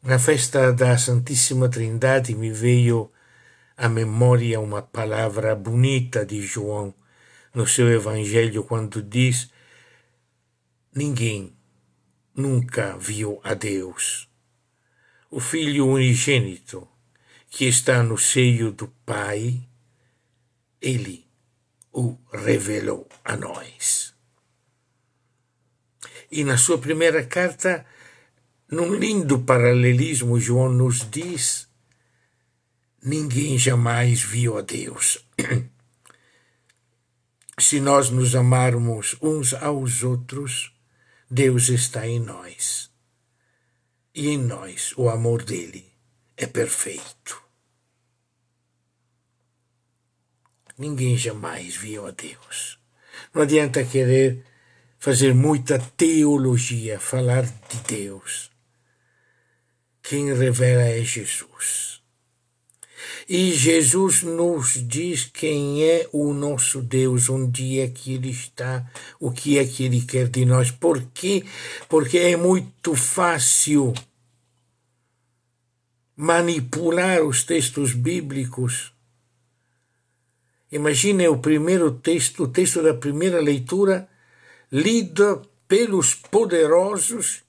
Na festa da Santíssima Trindade me veio à memória uma palavra bonita de João no seu Evangelho, quando diz: ninguém nunca viu a Deus. O Filho unigênito que está no seio do Pai, ele o revelou a nós. E na sua primeira carta, num lindo paralelismo, João nos diz: ninguém jamais viu a Deus. Se nós nos amarmos uns aos outros, Deus está em nós. E em nós o amor dele é perfeito. Ninguém jamais viu a Deus. Não adianta querer fazer muita teologia, falar de Deus. Quem revela é Jesus. E Jesus nos diz quem é o nosso Deus, onde é que Ele está, o que é que Ele quer de nós. Por quê? Porque é muito fácil manipular os textos bíblicos. Imagine o primeiro texto, o texto da primeira leitura, lido pelos poderosos,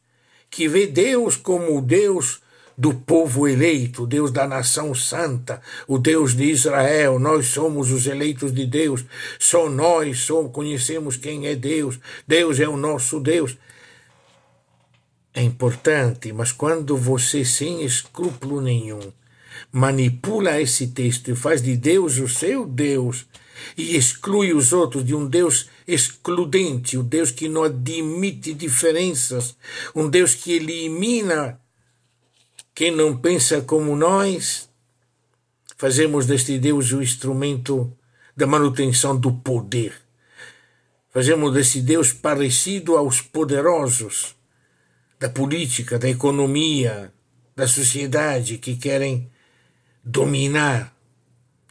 que vê Deus como o Deus do povo eleito, o Deus da nação santa, o Deus de Israel. Nós somos os eleitos de Deus, só nós conhecemos quem é Deus, Deus é o nosso Deus. É importante, mas quando você, sem escrúpulo nenhum, manipula esse texto e faz de Deus o seu Deus e exclui os outros de um Deus excludente, um Deus que não admite diferenças, um Deus que elimina quem não pensa como nós, fazemos deste Deus o instrumento da manutenção do poder. Fazemos desse Deus parecido aos poderosos da política, da economia, da sociedade, que querem dominar,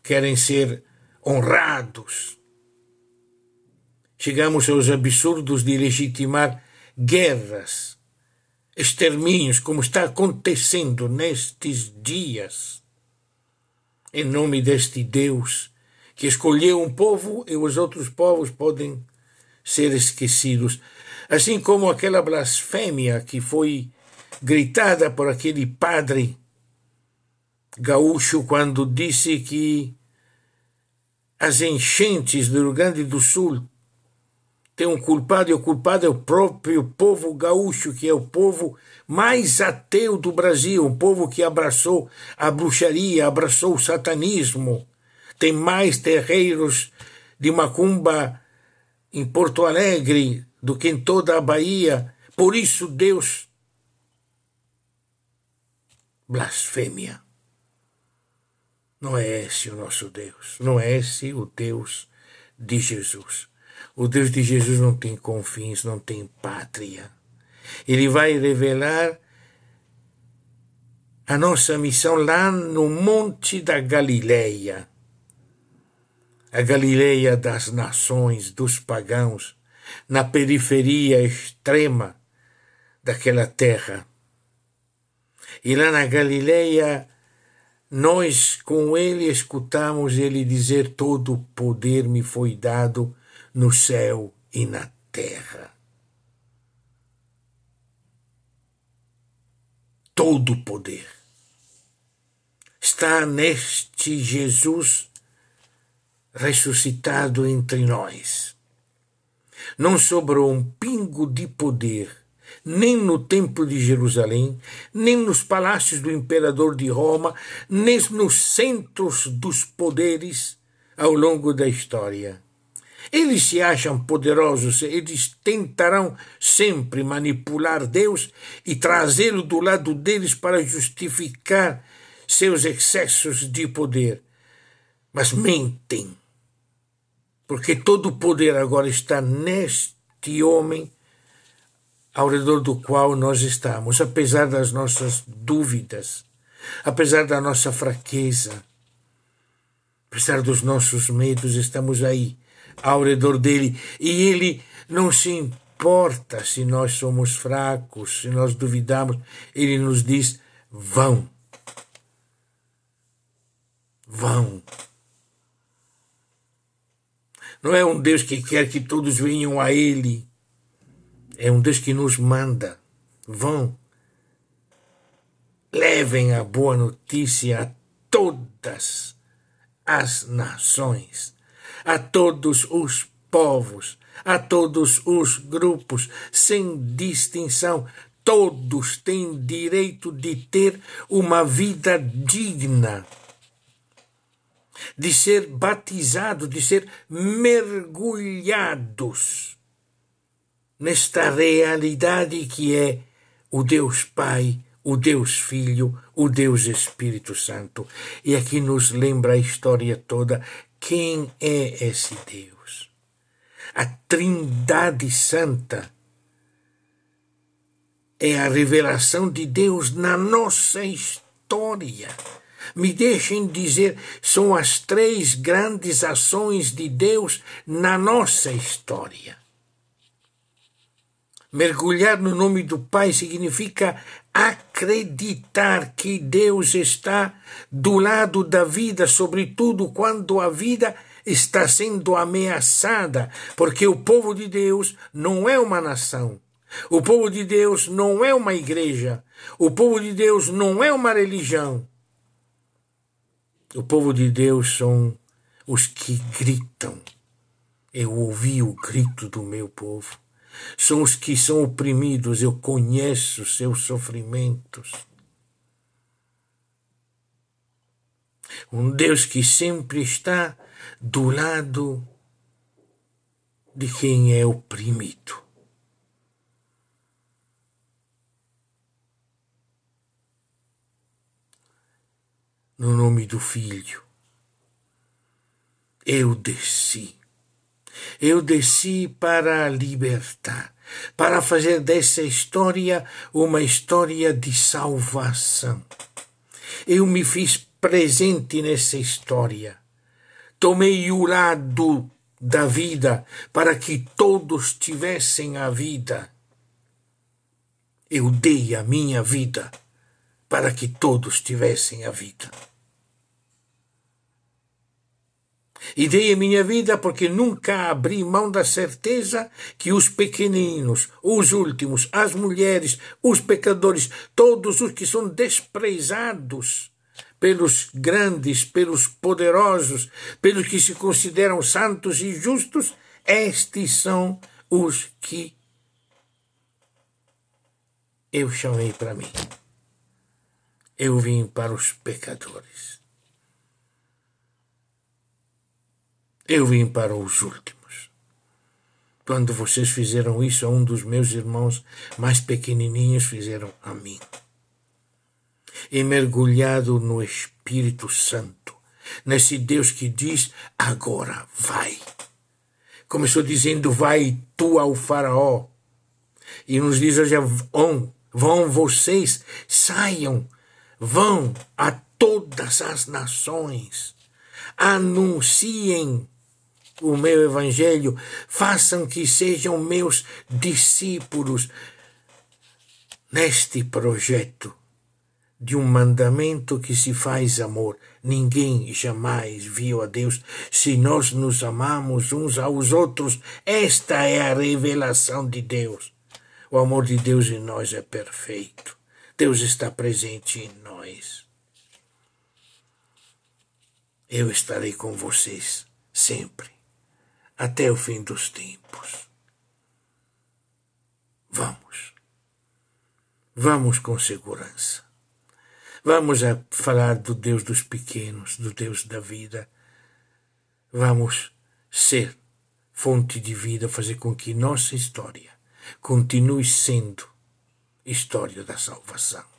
querem ser honrados. Chegamos aos absurdos de legitimar guerras, extermínios, como está acontecendo nestes dias, em nome deste Deus que escolheu um povo e os outros povos podem ser esquecidos. Assim como aquela blasfêmia que foi gritada por aquele padre gaúcho quando disse que as enchentes do Rio Grande do Sul tem um culpado, e o culpado é o próprio povo gaúcho, que é o povo mais ateu do Brasil, um povo que abraçou a bruxaria, abraçou o satanismo. Tem mais terreiros de macumba em Porto Alegre do que em toda a Bahia. Por isso Deus blasfêmia. Não é esse o nosso Deus, não é esse o Deus de Jesus. O Deus de Jesus não tem confins, não tem pátria. Ele vai revelar a nossa missão lá no Monte da Galileia. A Galileia das nações, dos pagãos, na periferia extrema daquela terra. E lá na Galileia, nós com ele escutamos ele dizer: todo o poder me foi dado no céu e na terra. Todo o poder está neste Jesus ressuscitado entre nós. Não sobrou um pingo de poder, nem no Templo de Jerusalém, nem nos palácios do imperador de Roma, nem nos centros dos poderes ao longo da história. Eles se acham poderosos, eles tentarão sempre manipular Deus e trazê-lo do lado deles para justificar seus excessos de poder. Mas mentem, porque todo o poder agora está neste homem ao redor do qual nós estamos, apesar das nossas dúvidas, apesar da nossa fraqueza, apesar dos nossos medos, estamos aí, ao redor dele, e ele não se importa se nós somos fracos, se nós duvidamos. Ele nos diz: vão. Vão. Não é um Deus que quer que todos venham a Ele. É um Deus que nos manda. Vão. Levem a boa notícia a todas as nações, a todos os povos, a todos os grupos, sem distinção. Todos têm direito de ter uma vida digna, de ser batizados, de ser mergulhados nesta realidade que é o Deus Pai, o Deus Filho, o Deus Espírito Santo. E aqui nos lembra a história toda. Quem é esse Deus? A Trindade Santa é a revelação de Deus na nossa história. Me deixem dizer, são as 3 grandes ações de Deus na nossa história. Mergulhar no nome do Pai significa acreditar que Deus está do lado da vida, sobretudo quando a vida está sendo ameaçada, porque o povo de Deus não é uma nação. O povo de Deus não é uma igreja. O povo de Deus não é uma religião. O povo de Deus são os que gritam. Eu ouvi o grito do meu povo. São os que são oprimidos. Eu conheço seus sofrimentos. Um Deus que sempre está do lado de quem é oprimido. No nome do Filho, eu desci. Eu desci para libertar, para fazer dessa história uma história de salvação. Eu me fiz presente nessa história. Tomei o lado da vida para que todos tivessem a vida. Eu dei a minha vida para que todos tivessem a vida. E dei a minha vida porque nunca abri mão da certeza que os pequeninos, os últimos, as mulheres, os pecadores, todos os que são desprezados pelos grandes, pelos poderosos, pelos que se consideram santos e justos, estes são os que eu chamei para mim. Eu vim para os pecadores. Eu vim para os últimos. Quando vocês fizeram isso a um dos meus irmãos mais pequenininhos, fizeram a mim. E mergulhado no Espírito Santo, nesse Deus que diz, agora vai. Começou dizendo, vai tu ao faraó. E nos diz hoje, vão vocês, saiam, vão a todas as nações, anunciem o meu evangelho, façam que sejam meus discípulos neste projeto de um mandamento que se faz amor. Ninguém jamais viu a Deus se nós nos amamos uns aos outros. Esta é a revelação de Deus. O amor de Deus em nós é perfeito. Deus está presente em nós. Eu estarei com vocês sempre, até o fim dos tempos. Vamos com segurança. Vamos a falar do Deus dos pequenos, do Deus da vida. Vamos ser fonte de vida, fazer com que nossa história continue sendo história da salvação.